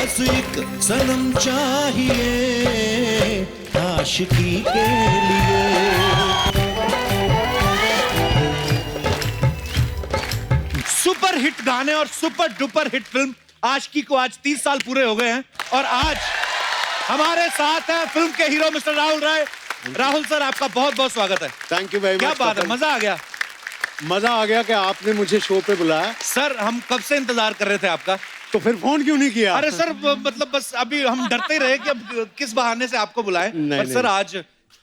बस एक सनम चाहिए आशिकी के लिए। सुपर हिट गाने और सुपर डुपर हिट फिल्म आशिकी को आज 30 साल पूरे हो गए हैं और आज हमारे साथ हैं फिल्म के हीरो मिस्टर राहुल राय। राहुल सर, आपका बहुत बहुत स्वागत है। Thank you very much. क्या बात है, मजा आ गया। मजा आ गया कि आपने मुझे शो पे बुलाया। सर, हम कब से इंतजार कर रहे थे आपका। तो फिर फोन क्यों नहीं किया? अरे सर, मतलब बस अभी हम डरते ही रहे कि अब किस बहाने से आपको बुलाएं। पर सर, आज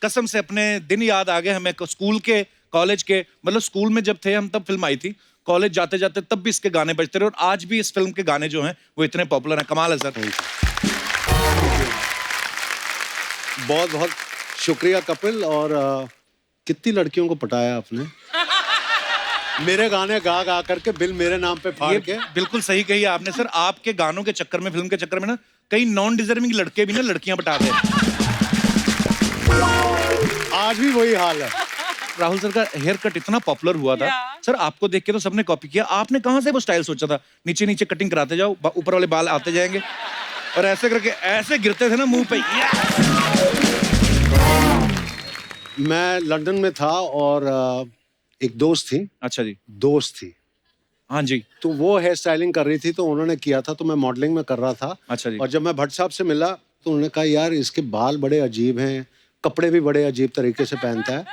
कसम से अपने दिन याद आ गए हमें, स्कूल के, कॉलेज के। मतलब स्कूल में जब थे हम तब फिल्म आई थी, कॉलेज जाते जाते तब भी इसके गाने बजते रहे और आज भी इस फिल्म के गाने जो हैं वो इतने पॉपुलर हैं। कमाल है सर। बहुत बहुत शुक्रिया कपिल। और कितनी लड़कियों को पटाया आपने मेरे गाने गा गा करके, बिल मेरे नाम पे फाड़ के। बिल्कुल सही कही आपने सर। आपके गानों के चक्कर में, फिल्म के चक्कर में ना कई नॉन डिजर्विंग लड़के भी ना लड़कियां पटाते हैं। आज भी वही हाल है। राहुल सर का हेयर कट इतना पॉपुलर हुआ था सर, आपको देख के तो सबने कॉपी किया। आपने कहां से वो स्टाइल सोचा था? नीचे नीचे कटिंग कराते जाओ, ऊपर वाले बाल आते जाएंगे और ऐसे करके ऐसे गिरते थे ना मुंह पे। मैं लंदन में था और एक दोस्त थी। अच्छा जी। दोस्त थी, हाँ जी। तो वो हेयर स्टाइलिंग कर रही थी, तो उन्होंने किया था, तो मैं मॉडलिंग में कर रहा था। अच्छा जी। और जब मैं भट्ट साहब से मिला तो उन्होंने कहा यार इसके बाल बड़े अजीब हैं, कपड़े भी बड़े अजीब तरीके से पहनता है।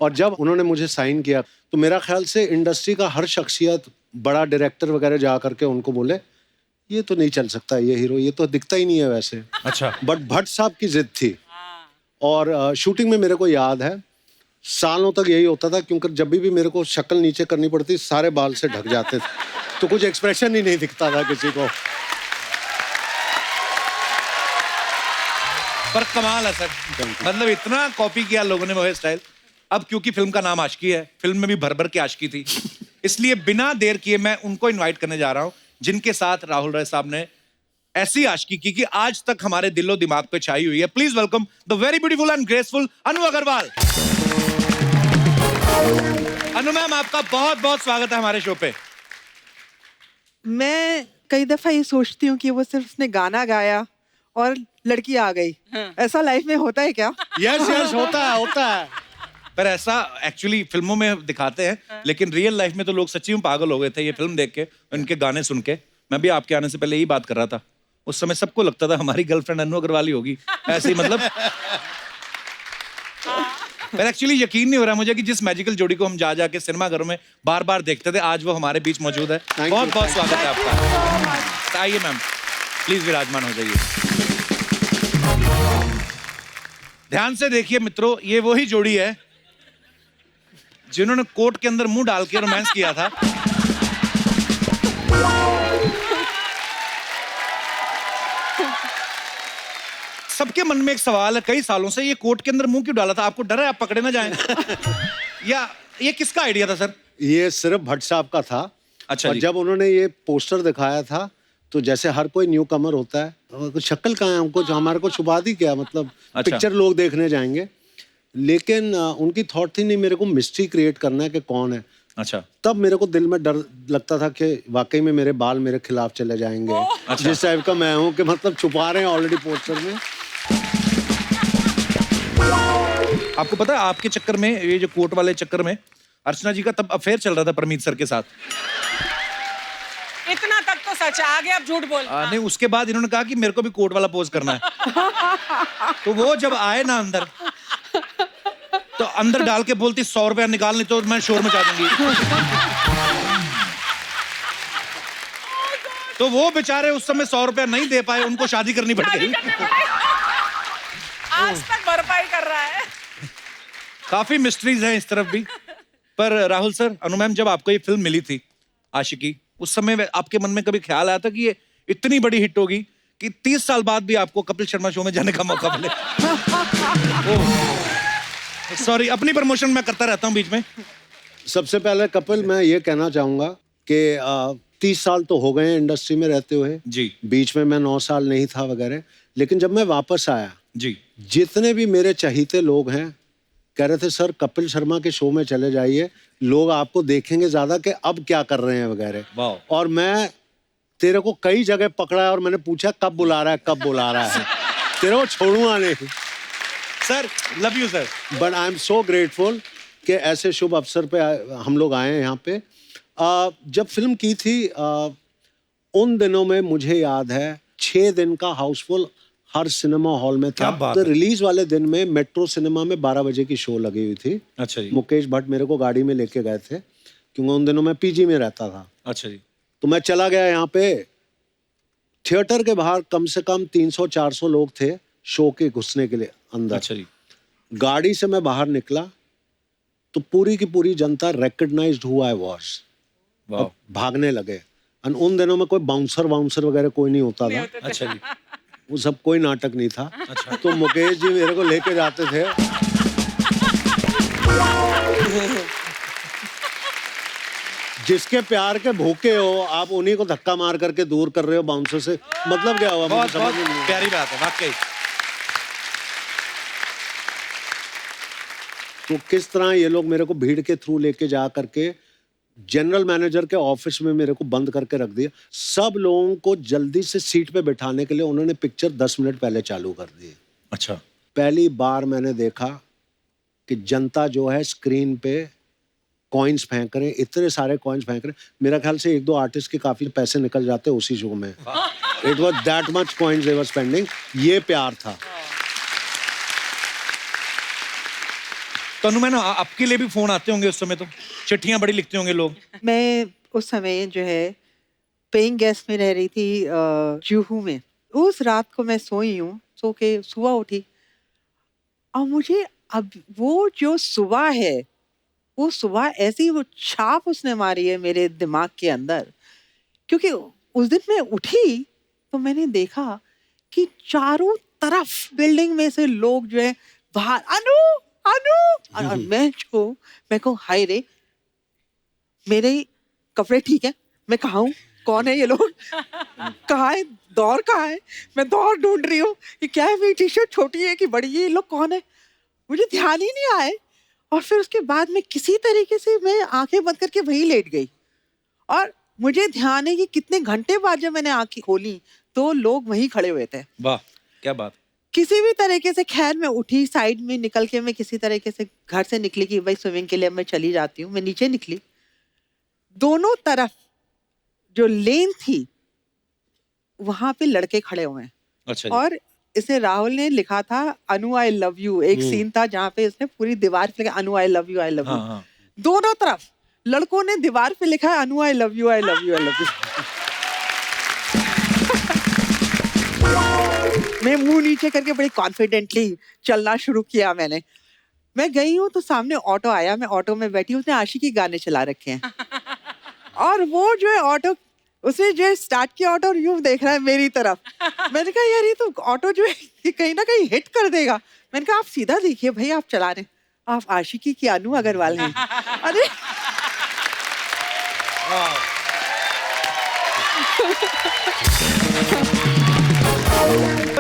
और जब उन्होंने मुझे साइन किया तो मेरा ख्याल से इंडस्ट्री का हर शख्सियत, बड़ा डायरेक्टर वगैरह जा करके उनको बोले ये तो नहीं चल सकता, ये हीरो ये तो दिखता ही नहीं है वैसे। अच्छा। बट भट्ट साहब की जिद थी। और शूटिंग में मेरे को याद है सालों तक यही होता था, क्योंकि जब भी मेरे को शक्ल नीचे करनी पड़ती सारे बाल से ढक जाते थे, तो कुछ एक्सप्रेशन ही नहीं दिखता था किसी को। पर कमाल है सर, मतलब इतना कॉपी किया लोगों ने वो हेयर स्टाइल। अब क्योंकि फिल्म का नाम आशिकी है, फिल्म में भी भर भर के आशिकी थी, इसलिए बिना देर किए मैं उनको इनवाइट करने जा रहा हूं जिनके साथ राहुल राय साहब ने ऐसी आशिकी की कि आज तक हमारे दिलो दिमाग पे छाई हुई है। Please welcome the very beautiful and graceful Anu Agarwal. Anu ma'am, आपका बहुत बहुत स्वागत है हमारे शो पे। मैं कई दफा ये सोचती हूँ कि वो सिर्फ उसने गाना गाया और लड़की आ गई। ऐसा लाइफ में होता है क्या? यस यस, होता है, होता है। पर ऐसा एक्चुअली फिल्मों में दिखाते हैं, लेकिन रियल लाइफ में तो लोग सच्ची में पागल हो गए थे ये फिल्म देख के, उनके गाने सुन के। मैं भी आपके आने से पहले यही बात कर रहा था। उस समय सबको लगता था हमारी गर्लफ्रेंड अनु अग्रवाल ही होगी, ऐसे ही मतलब। पर एक्चुअली यकीन नहीं हो रहा मुझे कि जिस मैजिकल जोड़ी को हम जा जाके सिनेमा घरों में बार बार देखते थे, आज वो हमारे बीच मौजूद है। बहुत बहुत स्वागत है आपका। आइए मैम, प्लीज विराजमान हो जाइए। ध्यान से देखिए मित्रों, ये वही जोड़ी है जिन्होंने कोर्ट के अंदर मुंह डाल के रोमांस किया था। सबके मन में एक सवाल है कई सालों से, ये कोर्ट के अंदर मुंह क्यों डाला था? आपको डर है आप पकड़े ना जाएं? या ये किसका आइडिया था सर? ये सिर्फ भट्ट साहब का था। अच्छा। और जब उन्होंने ये पोस्टर दिखाया था तो जैसे हर कोई न्यू कमर होता है, शक्ल कहाँ है हमको, जो हमारे को छुपा दी क्या, मतलब अच्छा। पिक्चर लोग देखने जाएंगे। लेकिन उनकी थॉट थी नहीं, मेरे को मिस्ट्री क्रिएट करना है कि कौन है। अच्छा। तब मेरे को दिल में डर लगता था कि वाकई में मेरे बाल मेरे खिलाफ चले जाएंगे। अच्छा। जिस टाइप का मैं हूँ कि मतलब छुपा रहे हैं ऑलरेडी पोस्टर में। आपको पता है आपके चक्कर में, ये जो कोर्ट वाले चक्कर में, अर्चना जी का तब अफेयर चल रहा था परमीत सर के साथ। इतना तक तो सच है, आगे आप झूठ बोल। नहीं, उसके बाद इन्होंने कहा कि मेरे को भी कोर्ट वाला पोज करना है। तो वो जब आए ना अंदर, तो अंदर डाल के बोलती 100 रुपया निकाल, नहीं तो मैं शोर मचा दूंगी। तो वो बेचारे उस समय 100 रुपया नहीं दे पाए, उनको शादी करनी पड़ गई। आज तक भरपाई कर रहा है। काफी मिस्ट्रीज हैं इस तरफ भी। पर राहुल सर, अनु मैम, जब आपको ये फिल्म मिली थी आशिकी, उस समय आपके मन में कभी ख्याल आया था कि ये इतनी बड़ी हिट होगी कि 30 साल बाद भी आपको कपिल शर्मा शो में जाने का मौका मिले? सॉरी, अपनी प्रमोशन मैं करता रहता हूँ बीच में। सबसे पहले कपिल, मैं ये कहना चाहूंगा कि 30 साल तो हो गए इंडस्ट्री में रहते हुए जी। बीच में मैं 9 साल नहीं था वगैरह, लेकिन जब मैं वापस आया जी, जितने भी मेरे चहीते लोग हैं कह रहे थे सर कपिल शर्मा के शो में चले जाइए, लोग आपको देखेंगे ज्यादा कि अब क्या कर रहे हैं वगैरह। वाह। और मैं तेरे को कई जगह पकड़ा है और मैंने पूछा कब बुला रहा है, कब बुला रहा है। तेरे को छोड़ूंगा नहीं। Sir, love you sir. But I am so grateful कि ऐसे शुभ अवसर पे हम लोग आए हैं यहाँ पे। जब फिल्म की थी उन दिनों में मुझे याद है 6 दिन का हाउसफुल हर सिनेमा हॉल में क्या था। बात तो है। रिलीज वाले दिन में मेट्रो सिनेमा में 12 बजे की शो लगी हुई थी। अच्छा जी। मुकेश भट्ट मेरे को गाड़ी में लेके गए थे क्योंकि उन दिनों मैं पीजी में रहता था। अच्छा जी। तो मैं चला गया यहाँ पे। थिएटर के बाहर कम से कम 300-400 लोग थे शो के घुसने के लिए अंदर। अच्छा जी। गाड़ी से मैं बाहर निकला तो पूरी की पूरी जनता रिकग्नाइज्ड हु आई वाज। वाह। भागने लगे। और उन दिनों में कोई बाउंसर वगैरह कोई नहीं होता था। अच्छा जी। वो सब कोई नाटक नहीं था। अच्छा। तो मुकेश जी मेरे को लेके जाते थे। जिसके प्यार के भूखे हो आप उन्हीं को धक्का मार करके दूर कर रहे हो बाउंसर से, मतलब क्या हुआ? मुझे बहुत समझ बहुत में नहीं आया। प्यारी बात है वाकई। तो किस तरह ये लोग मेरे को भीड़ के थ्रू लेके जा करके जनरल मैनेजर के ऑफिस में मेरे को बंद करके रख दिया। सब लोगों को जल्दी से सीट पे बैठाने के लिए उन्होंने पिक्चर 10 मिनट पहले चालू कर दी। अच्छा। पहली बार मैंने देखा कि जनता जो है स्क्रीन पे कॉइन्स फेंक रहे हैं, इतने सारे कॉइन्स फेंक रहे हैं। मेरा ख्याल से 1-2 आर्टिस्ट के काफी पैसे निकल जाते उसी शो में। It was that much coins they were spending. ये प्यार था। तनु मैंने आपके लिए भी फोन आते होंगे उस समय, तो चिट्ठियां बड़ी लिखते होंगे लोग। मैं उस समय जो है पेइंग गेस्ट में रह रही थी जुहू में। उस रात को मैं सोई हूँ, सो के सुबह उठी और मुझे अब वो जो सुबह है, वो सुबह ऐसी वो छाप उसने मारी है मेरे दिमाग के अंदर। क्योंकि उस दिन मैं उठी तो मैंने देखा कि चारों तरफ बिल्डिंग में से लोग जो है बाहर अनु अनु, और मैं कहूँ हाय रे, मेरे कपड़े ठीक है, मैं कहाँ हूँ, कौन है ये लोग, कहाँ है, दौर कहाँ है, मैं दौर ढूंढ रही हूँ कि क्या है, मेरी टी शर्ट छोटी है कि बड़ी है, ये लोग कौन है, मुझे ध्यान ही नहीं आए। और फिर उसके बाद में किसी तरीके से मैं आंखें बंद करके वहीं लेट गई। और मुझे ध्यान है कि कितने घंटे बाद जब मैंने आंखें खोली तो लोग वहीं खड़े हुए थे। वाह क्या बात। किसी भी तरीके से खैर मैं उठी, साइड में निकल के मैं किसी तरीके से घर से निकली कि भाई स्विमिंग के लिए मैं चली जाती हूँ। मैं नीचे निकली, दोनों तरफ जो लेन थी वहां पे लड़के खड़े हुए हैं। अच्छा जी। और इसे राहुल ने लिखा था अनु आई लव यू। एक सीन था जहाँ पे उसने पूरी दीवार पे लिखा Anu I love you, I love you. हाँ हाँ। दोनों तरफ लड़कों ने दीवार पे लिखा है Anu I love you, I love you, I love you. मैं मुंह नीचे करके बड़ी कॉन्फिडेंटली चलना शुरू किया। मैं गई हूँ तो सामने ऑटो आया, मैं ऑटो में बैठी, उसने आशिकी गाने चला रखे हैं। और वो जो है ऑटो, उसने जो है स्टार्ट किया ऑटो और यूं देख रहा है मेरी तरफ। मैंने कहा यार ये तो ऑटो जो है कहीं ना कहीं हिट कर देगा। मैंने कहा आप सीधा देखिए भाई, आप चला रहे हैं, आप आशिकी की अनु अग्रवाल हैं। अरे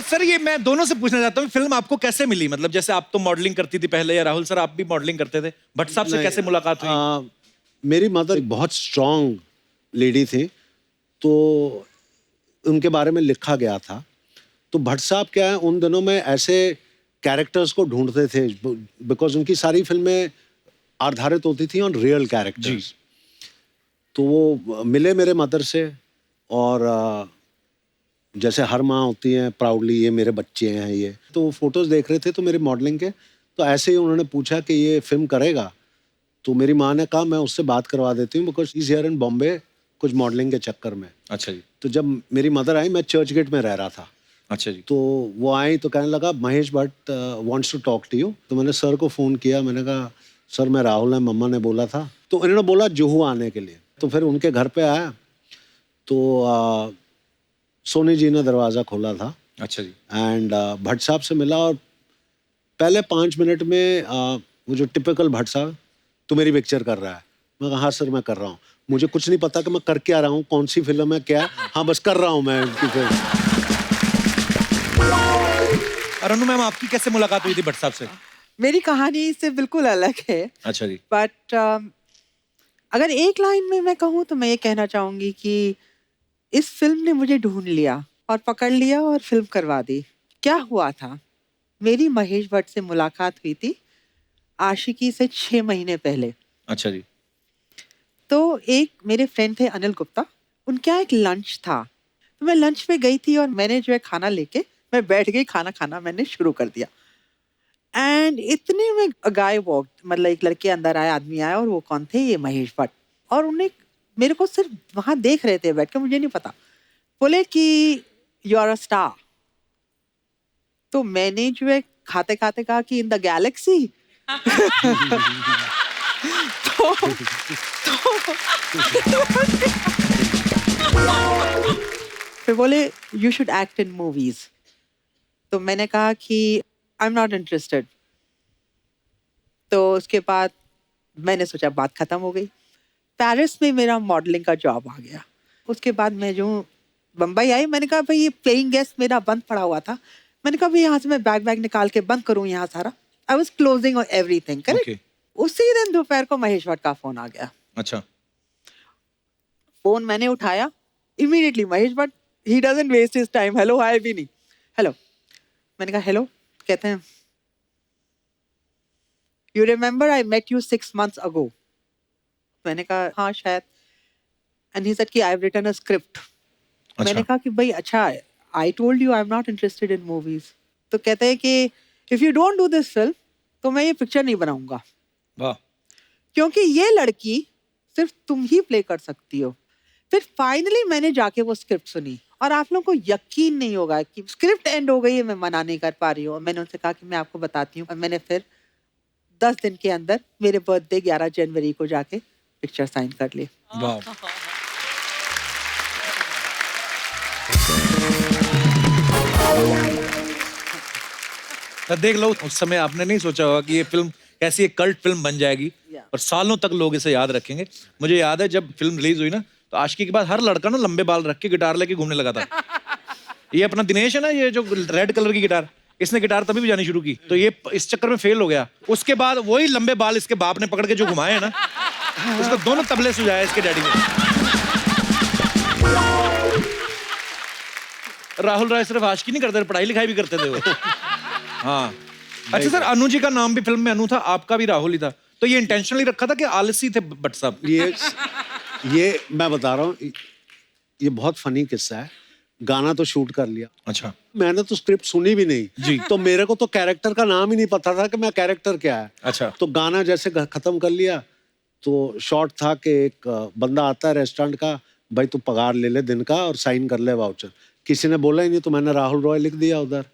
सर ये मैं दोनों से पूछना चाहता हूँ, फिल्म आपको कैसे मिली? मतलब जैसे आप तो मॉडलिंग करती थी पहले, या राहुल सर आप भी मॉडलिंग करते थे, भट्ट साहब से कैसे मुलाकात हुई? मेरी मदर बहुत स्ट्रांग लेडी थी, तो उनके बारे में लिखा गया था। तो भट्ट साहब क्या है, उन दिनों में ऐसे कैरेक्टर्स को ढूंढते थे, बिकॉज उनकी सारी फिल्में आधारित होती थी ऑन रियल कैरेक्टर्स। तो वो मिले मेरे मदर से, और जैसे हर माँ होती है प्राउडली, ये मेरे बच्चे हैं ये। तो वो फोटोज देख रहे थे तो मेरे मॉडलिंग के, तो ऐसे ही उन्होंने पूछा कि ये फिल्म करेगा? तो मेरी माँ ने कहा मैं उससे बात करवा देती हूँ, because is here in Bombay कुछ मॉडलिंग के चक्कर में। अच्छा जी। तो जब मेरी मदर आई, मैं चर्च गेट में रह रहा था। अच्छा जी। तो वो आई तो कहने लगा Mahesh Bhatt wants to talk to you. तो मैंने सर को फ़ोन किया, मैंने कहा सर मैं राहुल है, मम्मा ने बोला था। तो उन्होंने बोला जुहू आने के लिए। तो फिर उनके घर पे आया तो सोनी जी ने दरवाज़ा खोला था। अच्छा जी। एंड भट्ट साहब से मिला, और पहले 5 मिनट में वो जो टिपिकल भट्ट साहब, तो मेरी पिक्चर कर रहा है। मैं कहा हाँ सर मैं कर रहा हूँ, मुझे कुछ नहीं पता कि मैं कर क्या रहा हूँ, कौन सी फिल्म है क्या है, हाँ बस कर रहा हूँ मैं उनकी फिल्म। और अनु मैम आपकी कैसे मुलाकात हुई थी भट्ट साहब से? मेरी कहानी इससे बिल्कुल अलग है। अच्छा जी। बट अगर एक लाइन में मैं कहूँ तो मैं ये कहना चाहूंगी कि इस फिल्म ने मुझे ढूंढ लिया और पकड़ लिया और फिल्म करवा दी। क्या हुआ था, मेरी महेश भट्ट से मुलाकात हुई थी आशिकी से 6 महीने पहले। अच्छा जी। तो एक मेरे फ्रेंड थे अनिल गुप्ता, उनके यहाँ एक लंच था, तो मैं लंच पे गई थी और मैंने जो है खाना लेके मैं बैठ गई, खाना खाना मैंने शुरू कर दिया। एंड इतने में गाय वॉक, मतलब एक लड़के अंदर आए, आदमी आया, और वो कौन थे, ये महेश भट्ट। और उन्हें मेरे को सिर्फ वहां देख रहे थे बैठ के, मुझे नहीं पता। बोले कि यू आर अ स्टार। तो मैंने जो है खाते खाते कहा कि इन द गैलेक्सी। फिर बोले you should act in movies. तो मैंने कहा कि आई एम नॉट इंटरेस्टेड। तो उसके बाद मैंने सोचा बात खत्म हो गई। पेरिस में मेरा मॉडलिंग का जॉब आ गया। उसके बाद मैं जो बम्बई आई, मैंने कहा भाई ये पेइंग गेस्ट मेरा बंद पड़ा हुआ था, मैंने कहा भाई यहाँ से मैं बैग निकाल के बंद करूँ यहाँ सारा। I was closing on everything, correct. उसी दिन दोपहर को महेश भट्ट का फोन आ गया। अच्छा। फोन मैंने उठाया, immediately Mahesh Bhatt, he doesn't waste his time, hello hi भी नहीं, हेलो। मैंने कहा हेलो। कहते हैं you remember I met you 6 months ago। मैंने कहा हाँ शायद। एंड ही सेड कि I have written a script. मैंने कहा कि भाई अच्छा, I told you I am not interested in movies. तो कहते हैं कि if you don't do this film तो मैं ये पिक्चर नहीं बनाऊंगा। वाह। क्योंकि ये लड़की सिर्फ तुम ही प्ले कर सकती हो। फिर फाइनली मैंने जाके वो स्क्रिप्ट सुनी, और आप लोगों को यकीन नहीं होगा कि स्क्रिप्ट एंड हो गई है, मैं मना नहीं कर पा रही हूँ। मैंने उनसे कहा कि मैं आपको बताती हूँ, और मैंने फिर 10 दिन के अंदर मेरे बर्थडे 11 जनवरी को जाके पिक्चर साइन कर ली। वाह। तो देख लो, उस समय आपने नहीं सोचा होगा कि ये फिल्म कैसी एक कल्ट फिल्म बन जाएगी और सालों तक लोग इसे याद रखेंगे। मुझे याद है जब फिल्म रिलीज हुई ना, तो आशिकी के बाद हर लड़का ना लंबे बाल रख के गिटार लेके घूमने लगा था। ये अपना दिनेश है ना, ये जो रेड कलर की गिटार, इसने गिटार तभी बजानी शुरू की, तो ये इस चक्कर में फेल हो गया। उसके बाद वही लंबे बाल इसके बाप ने पकड़ के जो घुमाए हैं ना, उसको दोनों तबले सुझाए इसके डैडी ने। राहुल राय सिर्फ आशिकी नहीं करते थे, पढ़ाई लिखाई भी करते थे वो। हाँ। अच्छा सर, अनु जी का नाम भी फिल्म में अनु था, आपका भी राहुल ही था, तो ये इंटेंशनली रखा था कि आलसी थे भट्ट साहब? ये मैं बता रहा हूँ, ये बहुत फनी किस्सा है। गाना तो शूट कर लिया। अच्छा। मैंने तो स्क्रिप्ट सुनी भी नहीं जी, तो मेरे को तो कैरेक्टर का नाम ही नहीं पता था कि मैं कैरेक्टर क्या है। अच्छा। तो गाना जैसे खत्म कर लिया, तो शॉट था कि एक बंदा आता है रेस्टोरेंट का, भाई तू पगार ले ले दिन का और साइन कर ले वाउचर। किसी ने बोला ही नहीं, तो मैंने राहुल रॉय लिख दिया उधर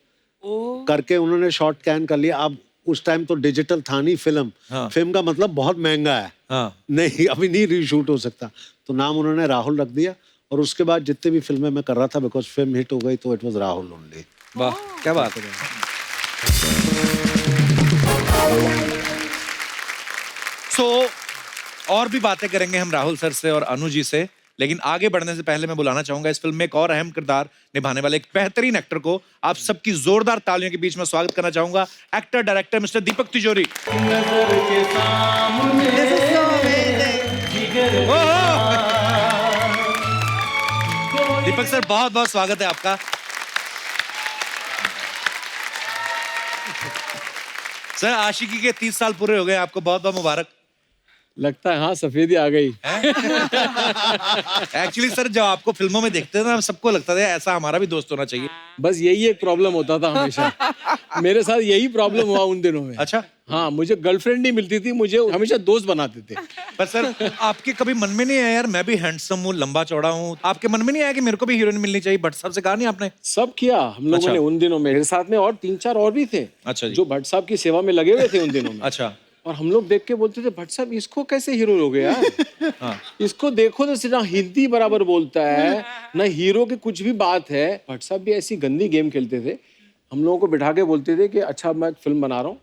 करके, उन्होंने शॉट कैन कर लिया। अब उस टाइम तो डिजिटल था नहीं फिल्म। हाँ। फिल्म का मतलब बहुत महंगा है। हाँ। नहीं, अभी नहीं रीशूट हो सकता, तो नाम उन्होंने राहुल रख दिया। और उसके बाद जितने भी फिल्में मैं कर रहा था, बिकॉज फिल्म हिट हो गई, तो इट वाज राहुल ओनली। वाह, क्या बात है। सो और भी बातें करेंगे हम राहुल सर से और अनु जी से, लेकिन आगे बढ़ने से पहले मैं बुलाना चाहूंगा इस फिल्म में एक और अहम किरदार निभाने वाले एक बेहतरीन एक्टर को आप सबकी जोरदार तालियों के बीच में स्वागत करना चाहूंगा। एक्टर डायरेक्टर मिस्टर दीपक तिजोरी। दीपक सर, बहुत बहुत स्वागत है आपका। सर, आशिकी के 30 साल पूरे हो गए, आपको बहुत बहुत मुबारक। लगता है हाँ, सफेदी आ गई। एक्चुअली सर, जब आपको फिल्मों में देखते थे ना, सबको लगता था ऐसा हमारा भी दोस्त होना चाहिए। बस यही एक प्रॉब्लम होता था हमेशा। मेरे साथ यही प्रॉब्लम हुआ उन दिनों में। अच्छा। हाँ, मुझे गर्लफ्रेंड नहीं मिलती थी, मुझे हमेशा दोस्त बनाते थे। पर सर, आपके कभी मन में नहीं आया यार मैं भी हैंडसम हूँ, लंबा चौड़ा हूँ, आपके मन में नहीं आया कि मेरे को भी हीरोइन मिलनी चाहिए? भट्ट साहब से कहा नहीं आपने? सब किया हम लोगों ने उन दिनों में। मेरे साथ में और 3-4 और भी थे। अच्छा। जो भट्ट साहब की सेवा में लगे हुए थे उन दिनों में। अच्छा। और हम लोग देख के बोलते थे, भट्ट साहब इसको कैसे हीरो लोगे यार? हाँ। इसको देखो तो ना हिंदी बराबर बोलता है, ना हीरो की कुछ भी बात है। भट्ट साहब भी ऐसी गंदी गेम खेलते थे। हम लोगों को बिठा के बोलते थे कि अच्छा मैं फिल्म बना रहा हूँ,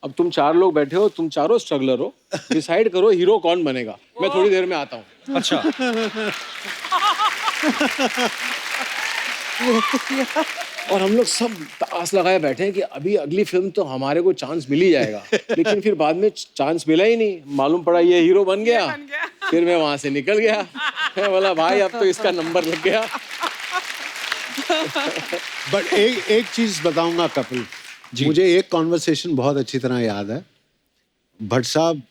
अब तुम 4 लोग बैठे हो, तुम चारों स्ट्रगलर हो, डिसाइड करो हीरो कौन बनेगा, मैं थोड़ी देर में आता हूँ। अच्छा। और हम लोग सब आस लगाए बैठे हैं कि अभी अगली फिल्म तो हमारे को चांस मिल ही जाएगा, लेकिन फिर बाद में चांस मिला ही नहीं। मालूम पड़ा ये हीरो बन गया। फिर मैं वहां से निकल गया। मैं बोला भाई अब तो इसका नंबर लग गया। बट एक चीज बताऊंगा कपिल, मुझे एक कॉन्वर्सेशन बहुत अच्छी तरह याद है। भट्ट साहब,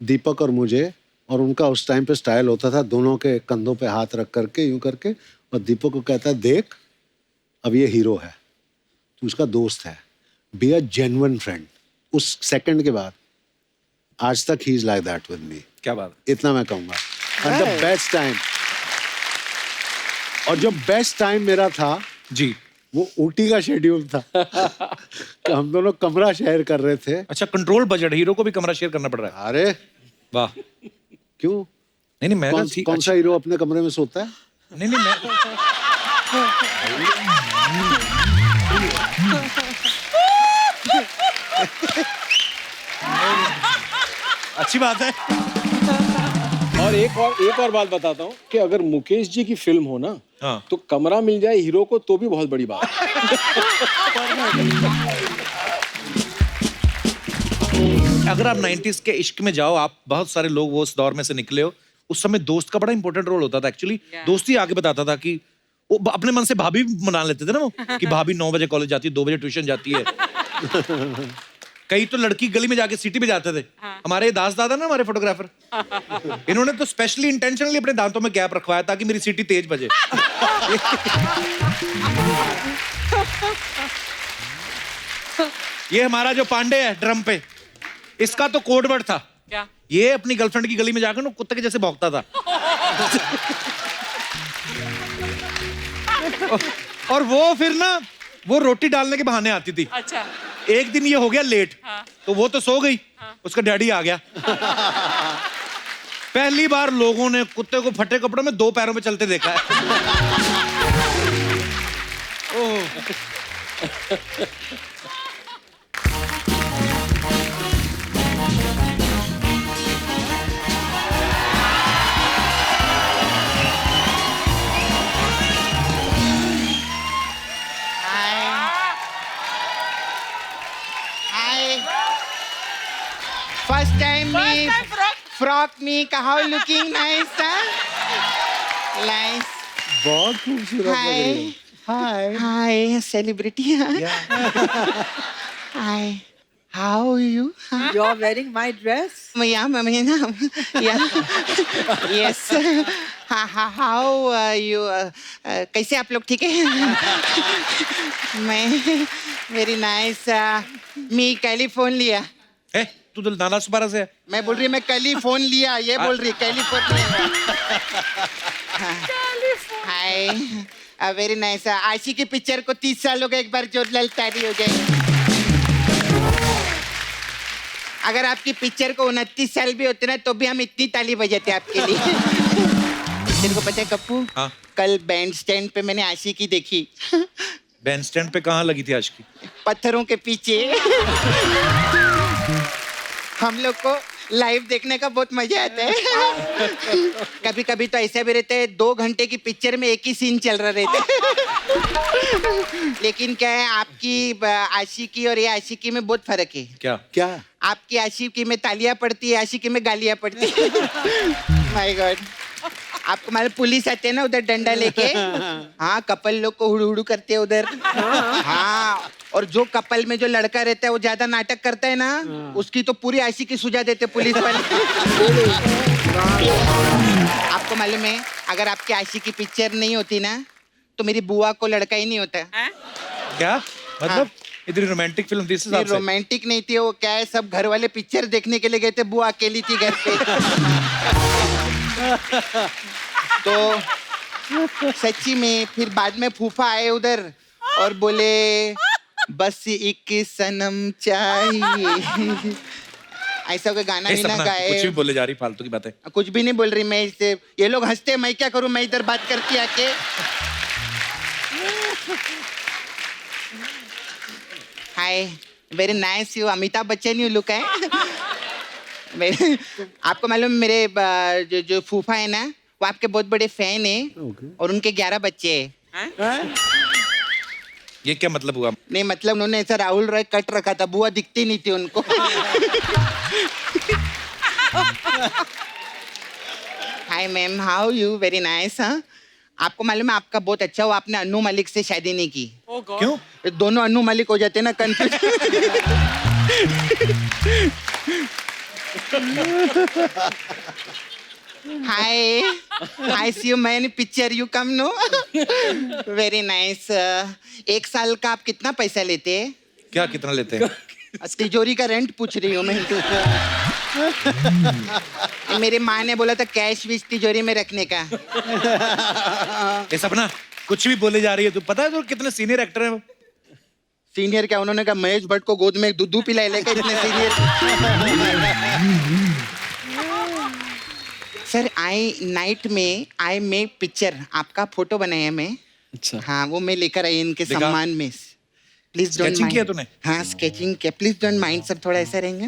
दीपक और मुझे, और उनका उस टाइम पे स्टाइल होता था दोनों के कंधों पे हाथ रख करके यूं करके, और दीपक को कहता है देख अब ये हीरो है, तू उसका दोस्त है, बी अ जेन्युइन फ्रेंड। उस सेकंड के बाद आज तक he is like that with me. क्या बात, इतना मैं कहूंगा। एंड द बेस्ट टाइम, और जो बेस्ट टाइम मेरा था जी, वो ऊटी का शेड्यूल था कि हम दोनों कमरा शेयर कर रहे थे। अच्छा, कंट्रोल बजट, हीरो को भी कमरा शेयर करना पड़ रहा है। अरे वाह। क्यों? नहीं मैं कौन सा हीरो अपने कमरे में सोता है? नहीं मैं अच्छी बात है। और एक और बात बताता हूँ कि अगर मुकेश जी की फिल्म हो ना, हाँ। तो कमरा मिल जाए हीरो को तो भी बहुत बड़ी बात है। अगर आप 90s के इश्क में जाओ, आप बहुत सारे लोग वो उस दौर में से निकले हो, उस समय दोस्त का बड़ा इंपॉर्टेंट रोल होता था। एक्चुअली दोस्ती आगे बताता था कि वो अपने मन से भाभी मना लेते थे ना वो, कि भाभी 9 बजे कॉलेज जाती है, 2 बजे ट्यूशन जाती है। कई तो लड़की गली में जाके सिटी पे जाते थे। हमारे दास दादा ना, हमारे फोटोग्राफर, इन्होंने तो स्पेशली इंटेंशनली अपने दांतों में गैप रखवाया ताकि मेरी सिटी तेज बजे। ये हमारा जो पांडे है ड्रम पे, इसका तो कोड वर्ड था क्या? ये अपनी गर्लफ्रेंड की गली में जाकर ना कुत्ते के जैसे भौंकता था। और वो फिर ना वो रोटी डालने के बहाने आती थी। अच्छा। एक दिन ये हो गया लेट, हाँ। तो वो तो सो गई, उसका डैडी आ गया। पहली बार लोगों ने कुत्ते को फटे कपड़ों में 2 पैरों में चलते देखा है। First time me First time frock me how looking nice, huh? Nice. बहुत खूबसूरत लग रही है। Hi. Hi, celebrity. Huh? Hi. How are you? Huh? You're wearing my dress. Yeah, yeah. Yes. How are you? कैसे आप लोग ठीक है? मैं very nice. मैं कैलिफोर्निया। ए, तू तो नाला सुपारा से है। मैं बोल रही मैं कैलिफोर्न लिया, ये बोल रही कैलिफोर्निया। हाय, वेरी नाइस। आशी की पिक्चर को 30 साल हो गए, एक बार जो ललतारी हो जाए। अगर आपकी पिक्चर को 29 साल भी होते ना तो भी हम इतनी ताली बजाते आपके लिए। तेरे को पता है कप्पू, हाँ? कल बैंड स्टैंड पे मैंने आशी की देखी। बैंड स्टैंड पे कहाँ लगी थी आशिकी? पत्थरों के पीछे। हम लोग को लाइव देखने का बहुत मजा आता है। कभी कभी तो ऐसा भी रहता है 2 घंटे की पिक्चर में एक ही सीन चल रहा रहता है। लेकिन क्या है, आपकी आशिकी और ये आशिकी में बहुत फर्क है। क्या? आपकी आशिकी में तालियां पड़ती है, आशिकी में गालियां पड़ती है। My God. आपको मालूम पुलिस आते हैं ना उधर डंडा लेके, हाँ कपल लोग को हुड़ू करते हैं उधर। हाँ, और जो कपल में जो लड़का रहता है वो ज्यादा नाटक करता है ना, उसकी तो पूरी आशिकी सुझा देते पुलिस वाले। आपको मालूम है, अगर आपकी आशिकी पिक्चर नहीं होती ना तो मेरी बुआ को लड़का ही नहीं होता। क्या मतलब? इतनी रोमांटिक फिल्म थी? नहीं, रोमांटिक नहीं थी वो। क्या है, सब घर वाले पिक्चर देखने के लिए गए थे, बुआ अकेली थी घर पे। तो सच्ची में फिर बाद में फूफा आए उधर और बोले बस एक सनम चाहिए। ऐसा कोई गाना भी ना गाए। कुछ भी बोले जा रही, फालतू की बातें। कुछ भी नहीं बोल रही मैं इससे। ये लोग हंसते, मैं क्या करूं, मैं इधर बात करती आके। Hi, very nice you, Amitabh Bachchan you look है। आपको मालूम मेरे जो फूफा है ना, वो आपके बहुत बड़े फैन है। और उनके 11 बच्चे हैं। ये क्या मतलब हुआ? नहीं मतलब उन्होंने ऐसा राहुल रॉय कट रखा था, बुआ दिखती नहीं थी उनको। Hi ma'am, how you? Very nice. हाँ, आपको मालूम है आपका बहुत अच्छा हुआ आपने अनु मलिक से शादी नहीं की। Oh God. क्यों? दोनों अनु मलिक हो जाते ना, confuse. Hi, I see you man picture, you come no. Very nice. 1 साल का आप कितना पैसा लेते हैं? क्या कितना लेते हैं? तिजोरी का रेंट पूछ रही हूँ मैं। मेरी माँ ने बोला था कैश विश तिजोरी में रखने का। ये सपना कुछ भी बोले जा रही है, तू पता है तो कितने सीनियर एक्टर है वो? सीनियर क्या? उन्होंने कहा महेश भट्ट को गोद में दूध पिलाए लेकर इतने सीनियर। सर आई नाइट में आई मेक पिक्चर, आपका फोटो बनाया मैं। अच्छा। हाँ वो मैं लेकर आई इनके दिखा। सम्मान में। प्लीज डोंट Sketching किया तूने? हाँ स्केचिंग किया। प्लीज डोंट माइंड सर, थोड़ा ऐसा रहेंगे।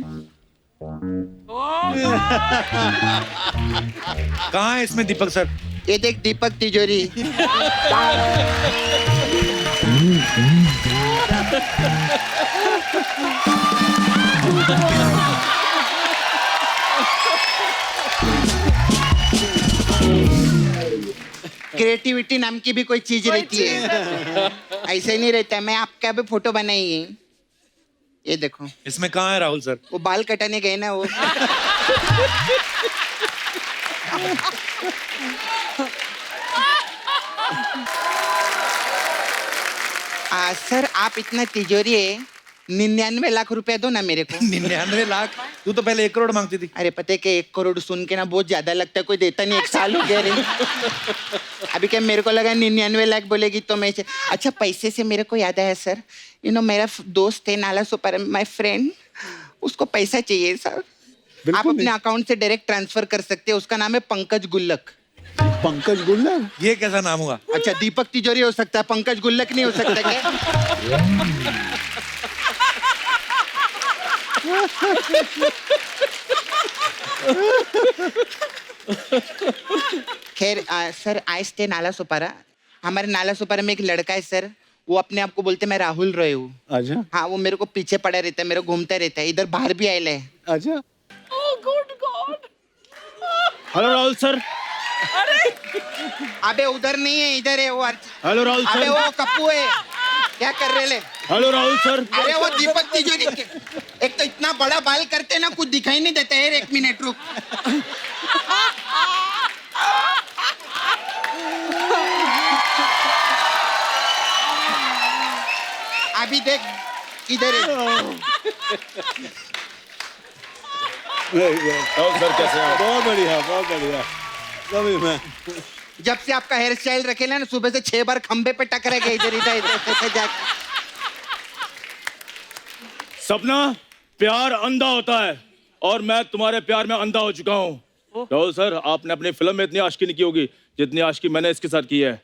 कहाँ है इसमें दीपक सर? ये देख दीपक तिजोरी। क्रिएटिविटी नाम की भी कोई चीज रहती है, ऐसे नहीं रहता है। मैं आपका भी फोटो बनाई है, ये देखो। इसमें कहाँ है राहुल सर? वो बाल कटाने गए ना वो। सर आप इतना तिजोरी है, 99 लाख रुपया दो ना मेरे को। 99 लाख? तू तो पहले 1 करोड़ मांगती थी। अरे पता है कि 1 करोड़ सुन के ना बहुत ज्यादा लगता है, कोई देता नहीं। 1 साल हो गया रे। अभी क्या मेरे को लगा 99 लाख बोलेगी तो मैं। अच्छा पैसे से मेरे को याद आया सर, यू नो मेरा दोस्त है नाला सुपर, माय फ्रेंड, उसको पैसा चाहिए सर। आप अपने अकाउंट से डायरेक्ट ट्रांसफर कर सकते हैं। उसका नाम है पंकज गुल्लक। पंकज गुल्लक? ये कैसा नाम हुआ? अच्छा दीपक तिजोरी हो सकता है, पंकज गुल्लक नहीं हो सकता क्या? खैर सर आई स्टे नाला सुपारा। हमारे नाला सुपारा में एक लड़का है सर, वो अपने आप को बोलते मैं राहुल रॉय हूँ। अच्छा हाँ वो मेरे को पीछे पड़ा रहता है, मेरे को घूमता रहता है, इधर बाहर भी आयल है। अच्छा। Oh good God. Hello Rahul sir. अबे उधर नहीं है, इधर है वो। हेलो राहुल अबे सर। वो कप्पू है, क्या कर रहे ले? Hello Rahul sir. अरे वो दीपक तिजोरी। एक तो इतना बड़ा बाल करते ना, कुछ दिखाई नहीं देता है। 1 मिनट रुक। अभी देख किधर है। राहुल सर कैसे हैं? बहुत बढ़िया बहुत बढ़िया। कभी मैं जब से आपका हेयर स्टाइल रखेला ना, सुबह से 6 बार खंबे पे टकरा गया इधर इधर इधर जाके। सपना, प्यार अंधा होता है और मैं तुम्हारे प्यार में अंधा हो चुका हूँ। राहुल सर, आपने अपनी फिल्म में इतनी आशिकी नहीं की होगी जितनी आशिकी मैंने इसके साथ की है।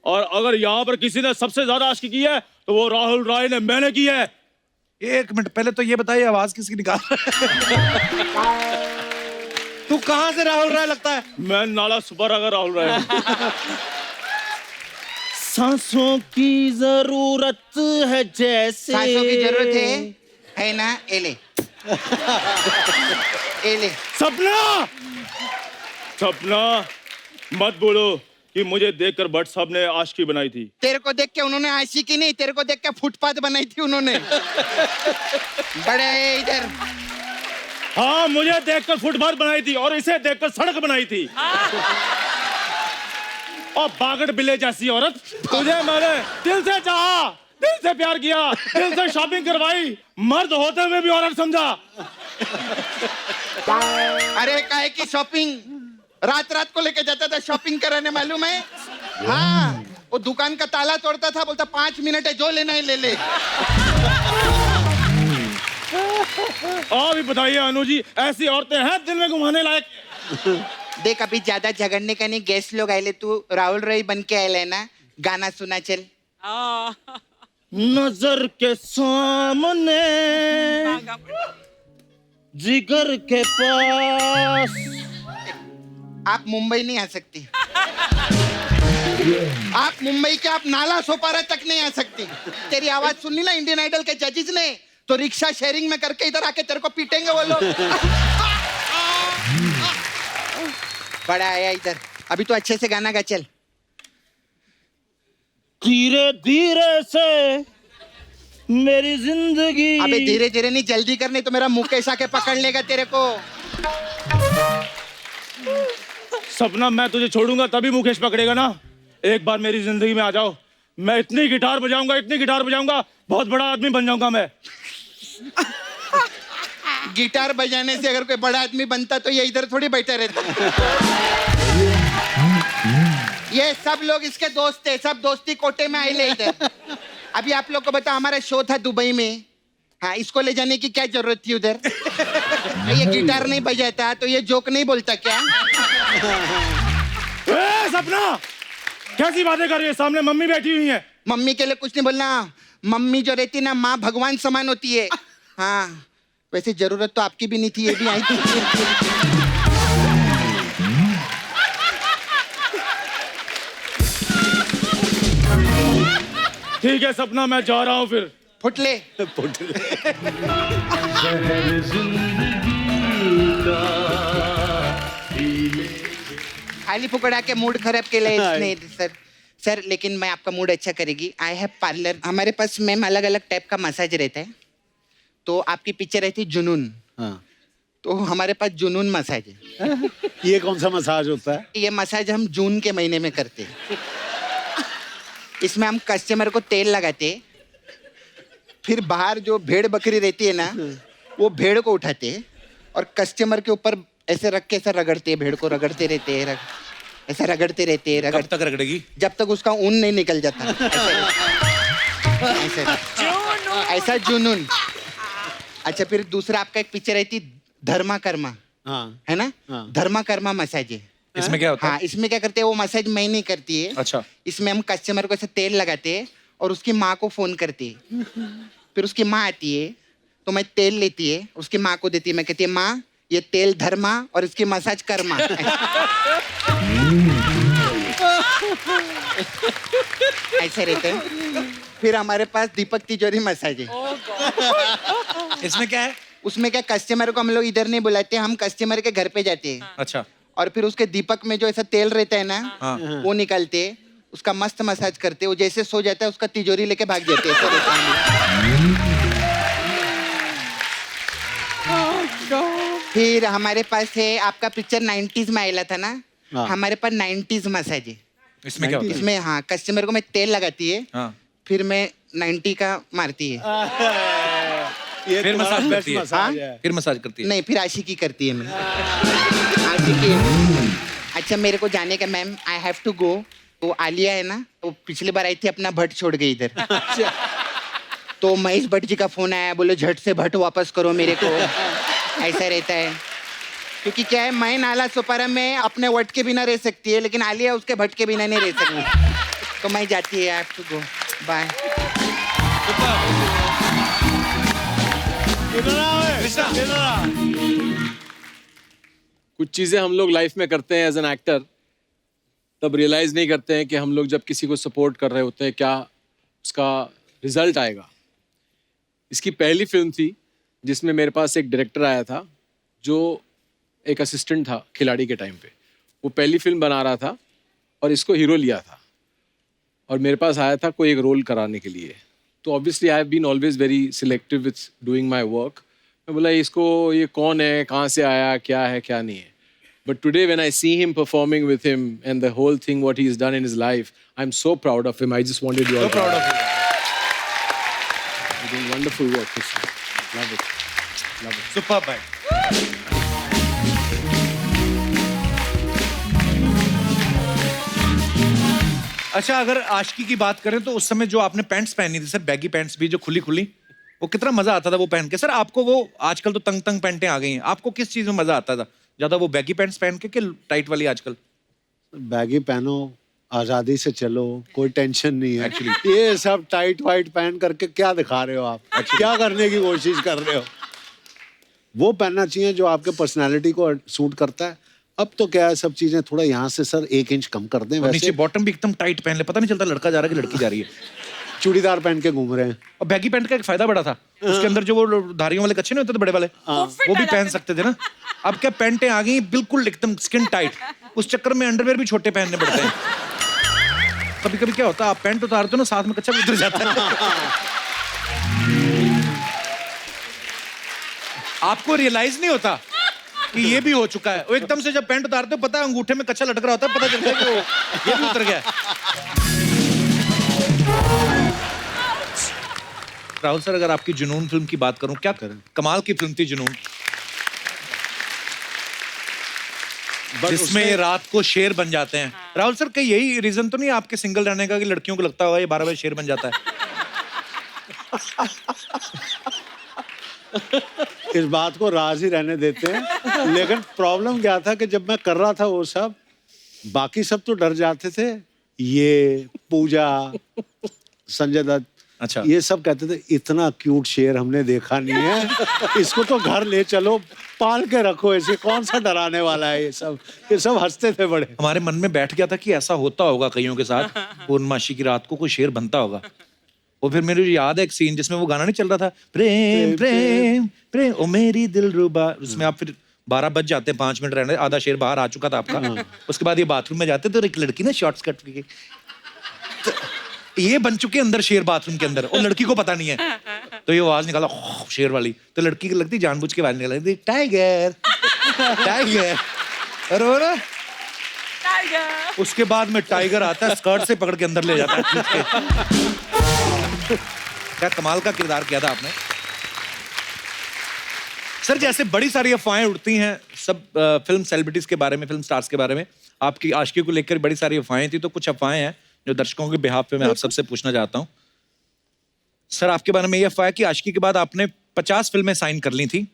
और अगर यहाँ पर किसी ने सबसे ज्यादा आशिकी की है तो वो राहुल रॉय ने, मैंने की है। 1 मिनट पहले तो ये बताइए आवाज किसकी निकाल रहा है? तू कहाँ से राहुल रॉय लगता है? मैं नाला सुपर अगर राहुल रॉय हूँ। सांसों की जरूरत है जैसे। सांसों की जरूरत है ना? एले एले। सपना, सपना मत बोलो कि मुझे देखकर भट्ट साहब ने आशिकी बनाई थी। तेरे को देख के उन्होंने आशिकी नहीं, तेरे को देख के फुटपाथ बनाई थी उन्होंने। बड़े इधर। हाँ, मुझे देखकर फुटपाथ बनाई थी और इसे देखकर सड़क बनाई थी। और बागड़ बिल्ले जैसी औरत, तुझे मैंने दिल से चाहा, दिल से प्यार किया, दिल से शॉपिंग करवाई, मर्द होते हुए भी औरत समझा। अरे काहे की शॉपिंग? रात रात को लेके जाता था शॉपिंग कराने, मालूम है? हाँ वो दुकान का ताला तोड़ता था, बोलता 5 मिनट है, जो लेना है ले ले। अभी बताइए अनु जी, ऐसी औरतें हैं दिल में घुमाने लायक? देख अभी ज्यादा झगड़ने का नहीं, गेस्ट लोग आए ले, तू राहुल रॉय बन के आए ना, गाना सुना चल। नजर के सामने, जिगर के पास। आप मुंबई नहीं आ सकती। आप मुंबई के आप नाला सोपारा तक नहीं आ सकती। तेरी आवाज सुननी ना इंडियन आइडल के जजेस ने, तो रिक्शा शेयरिंग में करके इधर आके तेरे को पीटेंगे वो लोग। बड़ा आया इधर, अभी तो अच्छे से गाना गा चल। धीरे धीरे से मेरी जिंदगी। अबे धीरे धीरे नहीं, जल्दी कर, नहीं तो मेरा मुकेश आके पकड़ लेगा तेरे को। सपना, मैं तुझे छोड़ूंगा तभी मुकेश पकड़ेगा ना। एक बार मेरी जिंदगी में आ जाओ, मैं इतनी गिटार बजाऊंगा, बहुत बड़ा आदमी बन जाऊंगा मैं। गिटार बजाने से अगर कोई बड़ा आदमी बनता तो ये इधर थोड़ी बैठे रहता। ये सब लोग इसके दोस्त थे, सब दोस्ती कोटे में आए ले इधर। अभी आप लोग को बता, हमारा शो था दुबई में। हाँ, इसको ले जाने की क्या जरूरत थी उधर? ये गिटार नहीं बजाता तो ये जोक नहीं बोलता क्या? सपना, कैसी बातें कर रही है? सामने मम्मी बैठी हुई है। मम्मी के लिए कुछ नहीं बोलना। मम्मी जो रहती ना, माँ भगवान समान होती है। हाँ, वैसे जरूरत तो आपकी भी नहीं थी, ये भी आई थी। ठीक है सपना, मैं जा रहा हूँ फिर। फुटले। खाली फुकड़ा के मूड खराब के लिए नहीं सर। सर लेकिन मैं आपका मूड अच्छा करेगी। I have parlour. हमारे पास मैम अलग अलग टाइप का मसाज रहता है। तो आपकी पिक्चर रहती जुनून। हाँ। तो हमारे पास जुनून मसाज है। ये कौन सा मसाज होता है? ये मसाज हम जून के महीने में करते हैं। इसमें हम कस्टमर को तेल लगाते, फिर बाहर जो भेड़ बकरी रहती है ना, वो भेड़ को उठाते और कस्टमर के ऊपर ऐसे रख के ऐसा रगड़ते, भेड़ को रगड़ते रहते हैं, ऐसा रगड़ते रहते हैं। कब तक रगड़ेगी? जब तक उसका ऊन नहीं निकल जाता। ऐसा जुनून। अच्छा, फिर दूसरा आपका एक पिक्चर रहती धर्मा कर्मा। हाँ। है ना? हाँ। धर्मा कर्मा मसाज है। इसमें क्या होता है? हाँ, इसमें क्या करते हैं, वो मसाज मैं नहीं करती है। अच्छा। इसमें हम कस्टमर को ऐसे तेल लगाते हैं और उसकी माँ को फोन करते हैं। फिर उसकी माँ आती है तो मैं तेल लेती है, उसकी माँ को देती है। मैं कहती है, माँ ये तेल धर्मा और इसकी मसाज कर्मा। ऐसे रहते हैं। फिर हमारे पास दीपक तिजोरी मसाज है। इसमें क्या है? उसमें क्या, कस्टमर को हम लोग इधर नहीं बुलाते, हम कस्टमर के घर पे जाते हैं। अच्छा। और फिर उसके दीपक में जो ऐसा तेल रहता है ना, हाँ। वो निकालते, उसका मस्त मसाज करते। वो जैसे सो जाता है उसका तिजोरी लेके भाग जाते हैं। फिर हमारे पास है, आपका पिक्चर 90s में आया था ना, हाँ। हमारे पास 90s मसाज है। इसमें क्या होता है? इसमें हाँ, कस्टमर को मैं तेल लगाती है, हाँ। फिर मैं 90 का मारती है। फिर मसाज करती है। हाँ? फिर मसाज करती है। नहीं, फिर आशिकी करती है मैं। आशिकी। अच्छा, मेरे को जाने का ma'am, I have to go. वो आलिया है ना, वो पिछली बार आई थी, अपना भट्ट छोड़ गई इधर। तो महेश भट्ट जी का फोन आया, बोले झट से भट्ट वापस करो मेरे को। ऐसा रहता है, क्योंकि क्या है, मैं नाला सुपारा में अपने वट के बिना रह सकती है, लेकिन आलिया उसके भट्ट के बिना नहीं रह सकती। तो मैं जाती है, I have to go, bye. कुछ चीज़ें हम लोग लाइफ में करते हैं एज एन एक्टर, तब रियलाइज़ नहीं करते हैं कि हम लोग जब किसी को सपोर्ट कर रहे होते हैं क्या उसका रिजल्ट आएगा। इसकी पहली फिल्म थी जिसमें मेरे पास एक डायरेक्टर आया था जो एक असिस्टेंट था खिलाड़ी के टाइम पे। वो पहली फिल्म बना रहा था और इसको हीरो लिया था और मेरे पास आया था कोई एक रोल कराने के लिए। तो obviously I have been always very selective with doing my work. मैं बोला इसको, ये कौन है, कहाँ से आया, क्या है क्या नहीं है। But today when I see him performing with him and the whole thing what he's done in his life, I'm so proud of him. I just wanted you all So proud of you. You're doing wonderful work, Krishna. Love it. Love it. Super भाई। अच्छा, अगर आशिकी की बात करें तो उस समय जो आपने पैंट्स पहनी थी सर, बैगी पैंट्स भी जो खुली खुली, वो कितना मजा आता था वो पहन के। सर आपको वो, आजकल तो तंग तंग पैंटें आ गई हैं, आपको किस चीज में मजा आता था ज्यादा, वो बैगी पैंट्स पहन के कि टाइट वाली आजकल? बैगी पहनो, आजादी से चलो, कोई टेंशन नहीं है। एक्चुअली ये सब टाइट वाइट पहन करके क्या दिखा रहे हो आप? क्या करने की कोशिश कर रहे हो? वो पहनना चाहिए जो आपके पर्सनालिटी को सूट करता है। अब तो क्या है, सब चीजें थोड़ा यहाँ से सर 1 इंच कम कर दें। और नीचे वैसे बॉटम भी एकदम टाइट पहन ले, पता नहीं चलता लड़का जा रहा है कि लड़की जा रही है। चूड़ीदार पहन के घूम रहे हैं। और बैगी पैंट का एक फायदा बड़ा था, उसके अंदर जो वो धारियों वाले कच्छे नहीं होते थे बड़े वाले, वो भी पहन सकते थे ना। अब क्या पैंटें आ गई बिल्कुल एकदम स्किन टाइट, उस चक्कर में अंडरवेयर भी छोटे पहनने पड़ते हैं। कभी कभी क्या होता है, आप पैंट उतारते हो ना, साथ में कच्चा भी उतर जाता है। आपको रियलाइज नहीं होता कि ये भी हो चुका है। वो एकदम से जब पैंट उतारते हो, पता है अंगूठे में कच्चा लटक रहा होता है, पता चलता है कि ये भी उतर गया। राहुल सर, अगर आपकी जुनून फिल्म की बात करूं, क्या कमाल की फिल्म थी जुनून, जिसमें रात को शेर बन जाते हैं। राहुल सर, कहीं यही रीजन तो नहीं आपके सिंगल रहने का कि लड़कियों को लगता होगा ये 12 बजे शेर बन जाता है? इस बात को राज ही रहने देते हैं। लेकिन प्रॉब्लम क्या था कि जब मैं कर रहा था वो सब, बाकी सब तो डर जाते थे। ये पूजा, संजय दत्त, अच्छा, ये सब कहते थे इतना क्यूट शेर हमने देखा नहीं है, इसको तो घर ले चलो, पाल के रखो, ऐसे कौन सा डराने वाला है। ये सब हंसते थे बड़े। हमारे मन में बैठ गया था कि ऐसा होता होगा कईयों के साथ, पूर्णमासी की रात को कोई शेर बनता होगा। और फिर मेरे याद है एक सीन जिसमें वो गाना नहीं चल रहा था, प्रेम प्रेम प्रेम ओ मेरी दिलरुबा, उसमें आप फिर 12 बज जाते हैं, 5 मिनट रहने, आधा शेर बाहर आ चुका था आपका। उसके बाद ये बाथरूम में जाते तो एक लड़की ना शॉर्ट्स कट के, ये बन चुके अंदर शेर बाथरूम के अंदर, और लड़की को पता नहीं है, तो ये आवाज निकाला शेर वाली, तो लड़की की लगती जानबूझ के आवाज निकालती टाइगर टाइगर, और वो ना टाइगर। उसके बाद में टाइगर आता है, स्कर्ट से पकड़ के अंदर ले जाता है। क्या कमाल का किरदार किया था आपने सर। जैसे बड़ी सारी अफवाहें उड़ती हैं सब फिल्म सेलिब्रिटीज के बारे में, फिल्म स्टार्स के बारे में, आपकी आशिकी को लेकर बड़ी सारी अफवाहें थी, तो कुछ अफवाहें हैं जो दर्शकों के बिहाफ पे मैं आप सबसे पूछना चाहता हूं। सर, आपके बारे में ये अफवाह है कि आशिकी के बाद आपने 50 फिल्में साइन कर ली थी,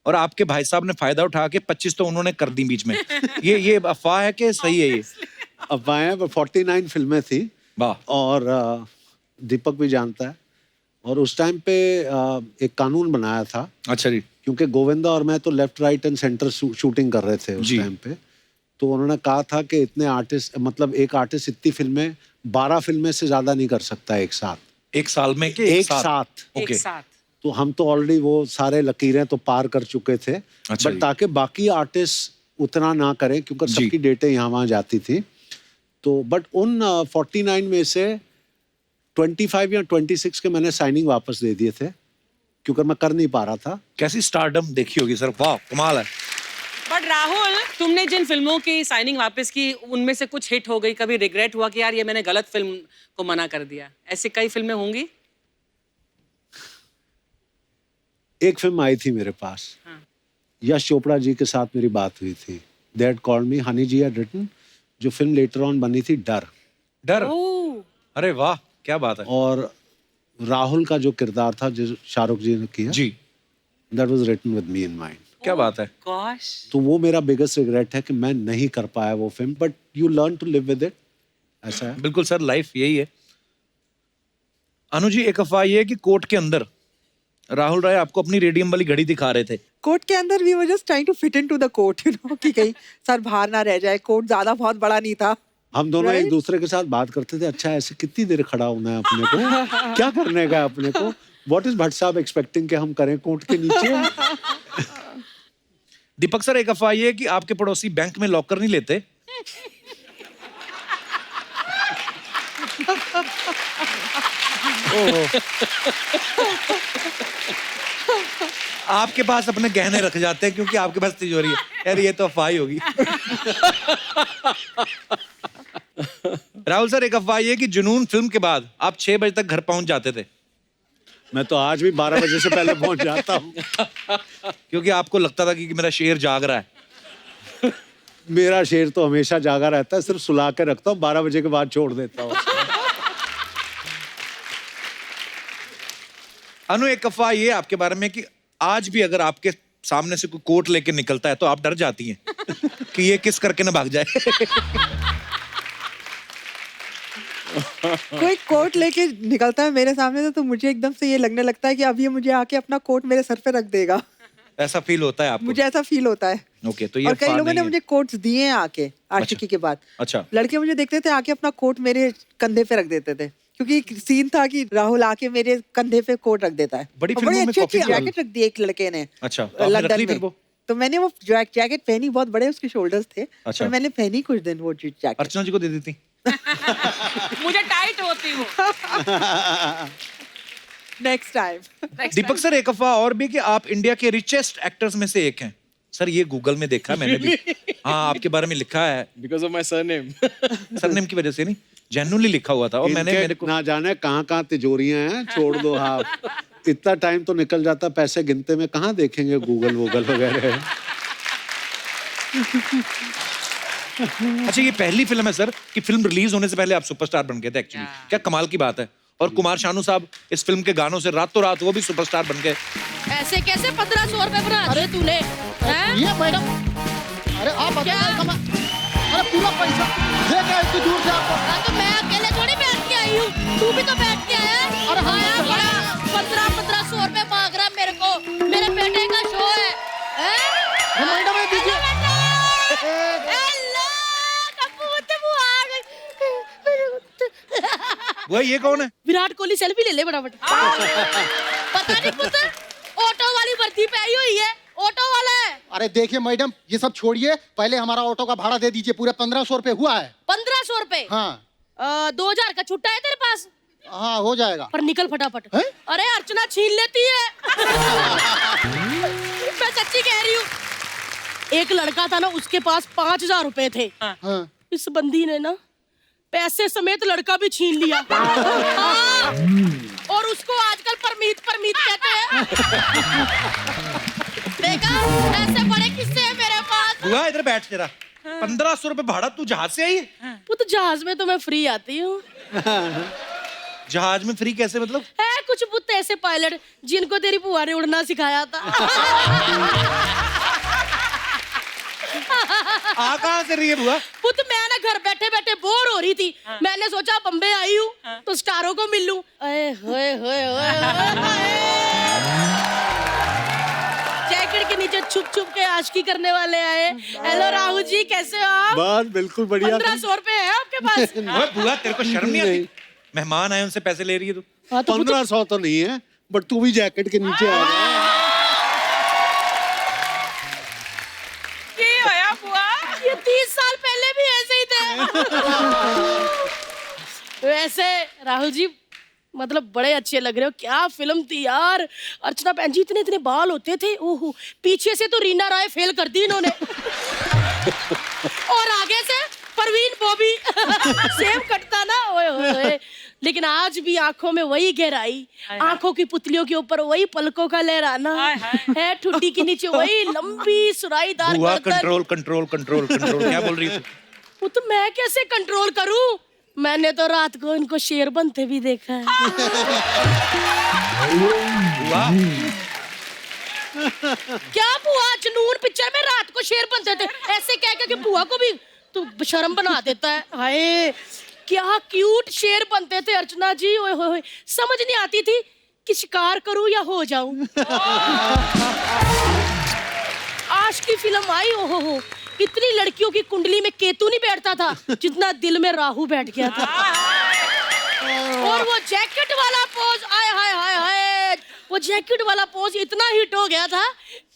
और आपके भाई साहब ने फायदा उठा के 25 तो उन्होंने कर दी बीच में। ये अफवाह है कि सही है? ये अफवाहें, 49 फिल्में थी। वाह। और दीपक भी जानता है, और उस टाइम पे एक कानून बनाया था। अच्छा जी। क्योंकि गोविंदा और मैं तो left right and centre shooting कर रहे थे उस टाइम पे, तो उन्होंने कहा था कि इतने आर्टिस्ट, मतलब एक आर्टिस्ट इतनी फिल्में, 12 फिल्में से ज्यादा नहीं कर सकता एक साथ, एक साल में? एक साथ। ओके। तो हम तो ऑलरेडी वो सारे लकीरें तो पार कर चुके थे। अच्छा बट ताकि बाकी आर्टिस्ट उतना ना करें, क्योंकि सबकी डेटें यहाँ वहाँ जाती थी, तो बट उन 49 में से 25 या 26 के मैंने साइनिंग वापस दे दिए थे, क्योंकि मैं कर नहीं पा रहा था। कैसी स्टारडम देखी होगी सर, वाह कमाल है। बट राहुल, तुमने जिन फिल्मों की साइनिंग वापस की, उनमें से कुछ हिट हो गई, कभी रिग्रेट हुआ कि यार ये मैंने गलत फिल्म को मना कर दिया? ऐसी कई फिल्में होंगी। एक फिल्म आई थी मेरे पास, यश चोपड़ा जी के साथ मेरी बात हुई थी, They had called me, Honey ji had written, जो फिल्म लेटर ऑन बनी थी डर। अरे वाह, क्या बात है। और राहुल का जो किरदार था जो शाहरुख जी ने किया जी, that was written with me in mind। क्या बात है। गॉश। तो वो मेरा बिगेस्ट रिग्रेट है कि मैं नहीं कर पाया वो film, but you learn to live with it. ऐसा है। बिल्कुल सर, लाइफ यही है। अनु जी, एक अफवाह ये है कि कोर्ट के अंदर राहुल राय आपको अपनी रेडियम वाली घड़ी दिखा रहे थे। कोर्ट के अंदर we were just trying to fit into the court, you know, कि कहीं सर बाहर ना रह जाए। कोर्ट ज्यादा बहुत बड़ा नहीं था। हम दोनों Right? एक दूसरे के साथ बात करते थे, अच्छा ऐसे कितनी देर खड़ा होना है अपने को, क्या करने का है अपने को, व्हाट इज भट्ट साहब एक्सपेक्टिंग कि हम करें कोर्ट के नीचे। दीपक सर, एक अफवाह ये है कि आपके पड़ोसी बैंक में लॉकर नहीं लेते। आपके पास अपने गहने रख जाते हैं क्योंकि आपके पास तिजोरी है। यार ये तो अफवाह ही होगी। राहुल सर, एक अफवाह ये है कि जुनून फिल्म के बाद आप 6 बजे तक घर पहुंच जाते थे। मैं तो आज भी 12 बजे से पहले पहुंच जाता हूँ। क्योंकि आपको लगता था कि मेरा शेर जाग रहा है। मेरा शेर तो हमेशा जागा रहता है, सिर्फ सुला के रखता हूँ, 12 बजे के बाद छोड़ देता हूँ। अनु, एक अफवाह ये है आपके बारे में कि आज भी अगर आपके सामने से कोई कोट लेके निकलता है तो आप डर जाती हैं कि ये किस करके ना भाग जाए। कोई कोट लेके निकलता है मेरे सामने तो मुझे एकदम से ये लगने लगता है कि अब ये मुझे आके अपना कोट मेरे सर पे रख देगा। ऐसा फील होता है आपको? मुझे ऐसा फील होता है। ओके, तो ये और कई अफवाह लोगों नहीं ने है। मुझे कोट्स दिए हैं आके आशिकी के बाद। अच्छा। लड़के मुझे देखते थे आके अपना कोट मेरे कंधे पे रख देते थे, क्योंकि एक सीन था कि राहुल आके मेरे कंधे पे कोट रख देता है। बड़ी और फिल्मों में अच्छी कॉपी किया। जैकेट रख दी एक लड़के ने। अच्छा, तो आपने रख लंदन ली फिर में। वो? तो मैंने वो जैकेट पहनी, बहुत बड़े उसके शोल्डर्स थे। अच्छा। पर मैंने पहनी कुछ दिन वो जैकेट। अर्चना जी को दे देती। मुझे टाइट होती हूँ। Next time. दीपक सर, एक अफवाह और भी कि आप इंडिया के रिचेस्ट एक्टर्स में से एक हैं। सर ये गूगल में देखा मैंने भी। हाँ, आपके बारे में लिखा है। Because of my surname. Surname की वजह से नहीं, जेन्युइनली लिखा हुआ था। और मैंने इनके मेरे को ना जाने कहाँ तिजोरियां हैं, छोड़ दो आप। इतना टाइम तो निकल जाता पैसे गिनते में, कहाँ देखेंगे गूगल वगैरह। अच्छा, ये पहली फिल्म है सर कि फिल्म रिलीज होने से पहले आप सुपरस्टार बन गए थे एक्चुअली। क्या कमाल की बात है। और कुमार शानू साहब इस फिल्म के गानों से रातों रात वो भी सुपरस्टार बन गए। ऐसे कैसे 1500 रुपए बना दिए तूने? हैं? ये मैडम, अरे आप बताइए अरे पूरा पैसा दे क्या इतनी दूर से आपको? हाँ, तो मैं अकेले थोड़ी बैठ के आई हूँ, तू भी तो बैठ के आया है। अरे हाँ, आया बड़ा 1500 रुपए मांग रहा मेरे को, मेरे बेटे का शो है। हैं? मैडम ये दीजिए। हेलो, कपूत वो आ गई। वो ये कौन है? विराट कोहली सेल्फी ले ले फटाफट। पता नहीं पुत्र, ऑटो वाली वर्दी पे आई हुई है, ऑटो वाला है। अरे देखिए मैडम, ये सब छोड़िए, पहले हमारा ऑटो का भाड़ा दे दीजिए। पूरे 1500 रुपए हुआ है। 1500 रुपए? हाँ 2000 का छुट्टा है तेरे पास? हाँ हो जाएगा। पर निकल फटाफट। हैं? अरे अर्चना छीन लेती है। मैं सच्ची कह रही हूँ। एक लड़का था ना, उसके पास 5000 रुपए थे। हाँ इस बंदी ने ना पैसे समेत लड़का भी छीन लिया। हाँ। और उसको आजकल परमीत कहते हैं। देखा, ऐसे बड़े किस्से हैं मेरे पास। हुआ इधर बैठ तेरा। 1500 रुपए भाड़ा, तू जहाज से आई है? वो तो जहाज में तो मैं फ्री आती हूँ। जहाज में फ्री कैसे मतलब? है कुछ पुत ऐसे पायलट जिनको तेरी बुआ ने उड़ना सिखाया था। आ कहाँ से रही है बुआ? पुत मैं ना घर बैठे बैठे बोर हो रही थी। मैंने सोचा बम्बे आई हूँ तो स्टारों को मिल लूं। अरे होए होए होए होए। जैकेट के नीचे छुप छुप के आशिकी करने वाले आए। हेलो राहुल जी, कैसे हो आप? बस बिल्कुल बढ़िया। 1500 रुपए है आपके पास? ओए बुआ, तेरे को शर्म नहीं आती? मेहमान आए, उनसे पैसे ले रही है तू। हाँ, तो पुत 1500 तो नहीं है, बट तू भी जैकेट के नीचे आ जा। ये 30 साल पहले भी ऐसे ही थे। वैसे राहुल जी, मतलब बड़े अच्छे लग रहे हो। क्या फिल्म थी यार। अर्चना बहन जी, इतने इतने बाल होते थे। ओहो, पीछे से तो रीना राय फेल कर दी इन्होंने। और आगे से परवीन बॉबी। सेम कटता ना। ओए ओए। लेकिन आज भी आंखों में वही गहराई, आंखों की पुतलियों के ऊपर वही पलकों का लहराना है, ठुड्डी के नीचे वही लंबी सुराईदार बुआ, गर्दन। Control control control control. क्या बोल रही है तू? वो तो मैं कैसे कंट्रोल करूं? मैंने तो रात को इनको शेर बनते भी देखा है। बुआ, क्या बुआ, जनून पिक्चर में रात को शेर बनते थे। ऐसे कह के कि बुआ को भी तू शर्म बना देता है। हाय, क्या क्यूट शेर बनते थे अर्चना जी। ओए होए, समझ नहीं आती थी कि शिकार करूं या हो जाऊं। आज की फिल्म आई, ओहो, इतनी लड़कियों की कुंडली में केतु नहीं बैठता था जितना दिल में राहु बैठ गया था। और वो जैकेट वाला पोज, आय हाय हाय हाय, वो जैकेट वाला पोज इतना हिट हो गया था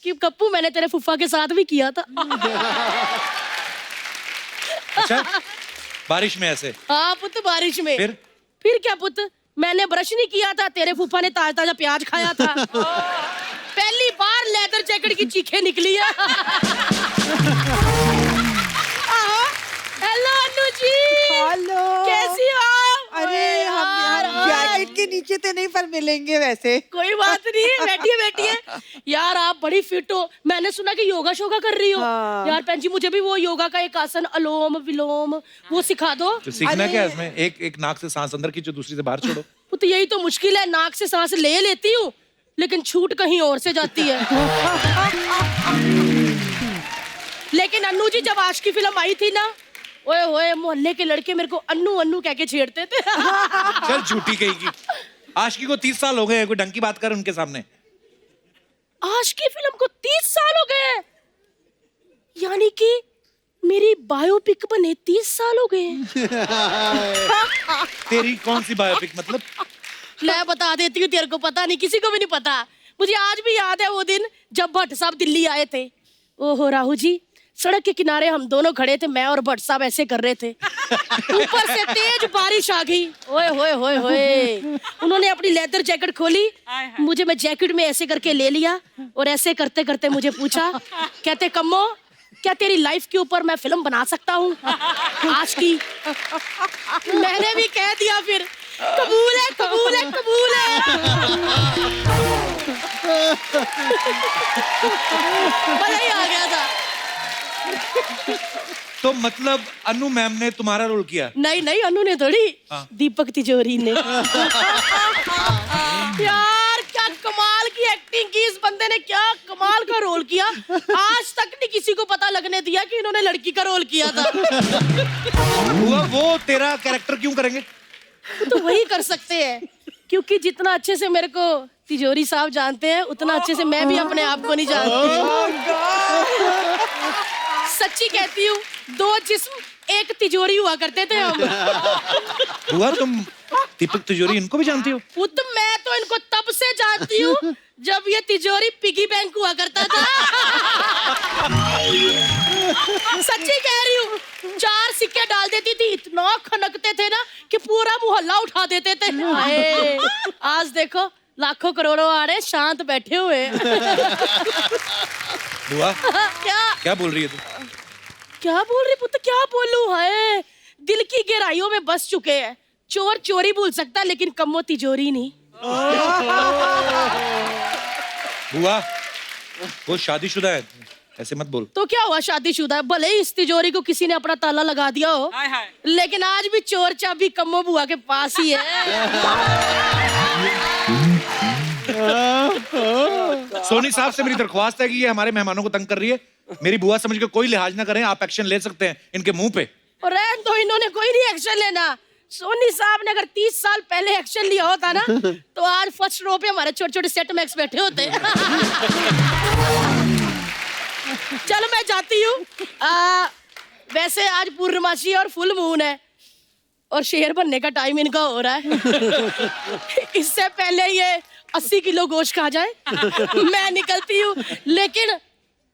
कि कप्पू, मैंने तेरे फुफ्फा के साथ भी किया था। अच्छा, बारिश में ऐसे? हाँ पुत, बारिश में। फिर क्या पुत, मैंने ब्रश नहीं किया था, तेरे फूफा ने ताजा ताजा प्याज खाया था। पहली बार लेदर जैकेट की चीखें निकली है। हेलो अनु जी। हेलो, कैसी हो आप? अरे हम जैकेट के नीचे तो नहीं, पर मिलेंगे वैसे। कोई बात नहीं, बैठिए बैठिए। यार आप बड़ी फिट हो। मैंने सुना कि योगा शोगा कर रही हो। हाँ। यार बहन जी, मुझे भी वो योगा का एक आसन अलोम विलोम वो सिखा दो। तो सीखना क्या है इसमें? एक नाक से सांस अंदर खींचो, दूसरी से बाहर छोड़ो। तो यही तो मुश्किल है, नाक से सांस ले लेती हूँ लेकिन छूट कहीं और से जाती है। लेकिन अन्नू जी, जब आज की फिल्म आई थी ना, ओए ओए, मोहल्ले के लड़के मेरे को अन्नू अन्नू कह के छेड़ते थे। चल झूठी कहेगी। आशिकी को 30 साल हो गए हैं, कोई ढंग की बात कर उनके सामने। आज की फिल्म को 30 साल हो गए हैं? यानी कि मेरी बायोपिक बने 30 साल हो गए हैं। तेरी कौन सी बायोपिक मतलब? मैं बता देती हूँ, तेरे को पता नहीं, किसी को भी नहीं पता। मुझे आज भी याद है वो दिन जब भट्ट साहब दिल्ली आए थे। ओहो राहु जी, सड़क के किनारे हम दोनों खड़े थे, मैं और भट्ट साहब ऐसे कर रहे थे, ऊपर से तेज बारिश आ गई। ओए होए होए होए, उन्होंने अपनी लेदर जैकेट खोली, मुझे मैं जैकेट में ऐसे करके ले लिया और ऐसे करते करते मुझे पूछा, कहते कम्मो क्या तेरी लाइफ के ऊपर मैं फिल्म बना सकता हूँ आज की? मैंने भी कह दिया फिर, कबूल है कबूल है कबूल है। मजा ही आ गया था। तो मतलब अनु मैम ने तुम्हारा रोल किया? नहीं नहीं, अनु ने थोड़ी, दीपक तिजोरी ने। यार क्या कमाल की एक्टिंग की इस बंदे ने, क्या कमाल का रोल किया। आज तक नहीं किसी को पता लगने दिया कि इन्होंने लड़की का रोल किया था। वो तेरा कैरेक्टर क्यों करेंगे? तो वही कर सकते हैं, क्योंकि जितना अच्छे से मेरे को तिजोरी साहब जानते हैं उतना अच्छे से मैं भी अपने आप को नहीं जानती। सच्ची कहती हूँ, 2 जिस्म एक तिजोरी हुआ करते थे हम। हुआ तुम दीपक तिजोरी इनको भी जानती हो? खुद मैं तो इनको तब से जानती हूँ जब ये तिजोरी पिगी बैंक हुआ करता था। सच्ची कह रही हूँ, 4 सिक्के डाल देती थी, इतना खनकते थे ना कि पूरा मोहल्ला उठा देते थे। आज देखो लाखों करोड़ों आ रहे, शांत बैठे हुए। बुआ क्या क्या बोल रही है तू? क्या बोल रही पुत्र, क्या बोलूं? है दिल की गहराइयों में बस चुके हैं। चोर चोरी भूल सकता लेकिन कम्मो तिजोरी नहीं। बुआ वो शादीशुदा है, ऐसे मत बोल। तो क्या हुआ, शादीशुदा है, भले ही इस तिजोरी को किसी ने अपना ताला लगा दिया हो, लेकिन आज भी चोर चाबी कम्मो बुआ के पास ही है। सोनी साहब से मेरी दरख्वास्त है कि ये हमारे मेहमानों को तंग कर रही है। मेरी बुआ समझ के कोई लिहाज ना करें, आप एक्शन ले सकते हैं इनके मुंह पे। और रहन दो, इन्होंने कोई नहीं एक्शन लेना। सोनी साहब ने अगर 30 साल पहले एक्शन लिया होता ना तो आज फर्स्ट रो पे हमारे छोटे छोटे सेट मैक्स बैठे होते। चलो मैं जाती हूँ। वैसे आज पूर्णमासी और फुल मून है और शेर बनने का टाइम इनका हो रहा है। इससे पहले ये 80 किलो गोश्त खा जाए मैं निकलती हूँ। लेकिन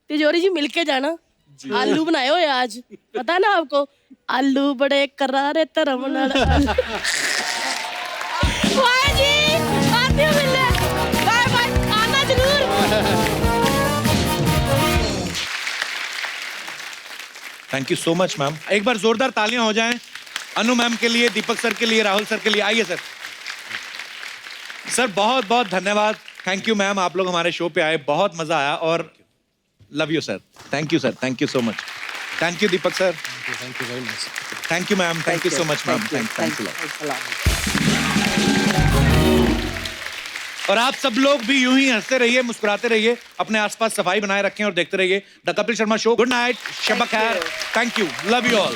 तिजोरी जी मिलके जाना, आलू बनाए हुए आज, पता ना आपको, आलू बड़े करारे तरम नाल। वाह जी, आती हूँ मिलने, बाय बाय, आना जरूर। Thank you so much ma'am. एक बार जोरदार तालियां हो जाएं अनु मैम के लिए, दीपक सर के लिए, राहुल सर के लिए। आइए सर। सर बहुत बहुत धन्यवाद, थैंक यू मैम, आप लोग हमारे शो पे आए, बहुत मजा आया और love you sir. Thank you sir, thank you so much. Thank you Deepak sir. Thank you very much. Thank you ma'am, thank you so much ma'am, thank you. और आप सब लोग भी यूं ही हंसते रहिए, मुस्कुराते रहिए, अपने आसपास सफाई बनाए रखें और देखते रहिए the Kapil Sharma show. Good night, शब खैर, thank you, love you all.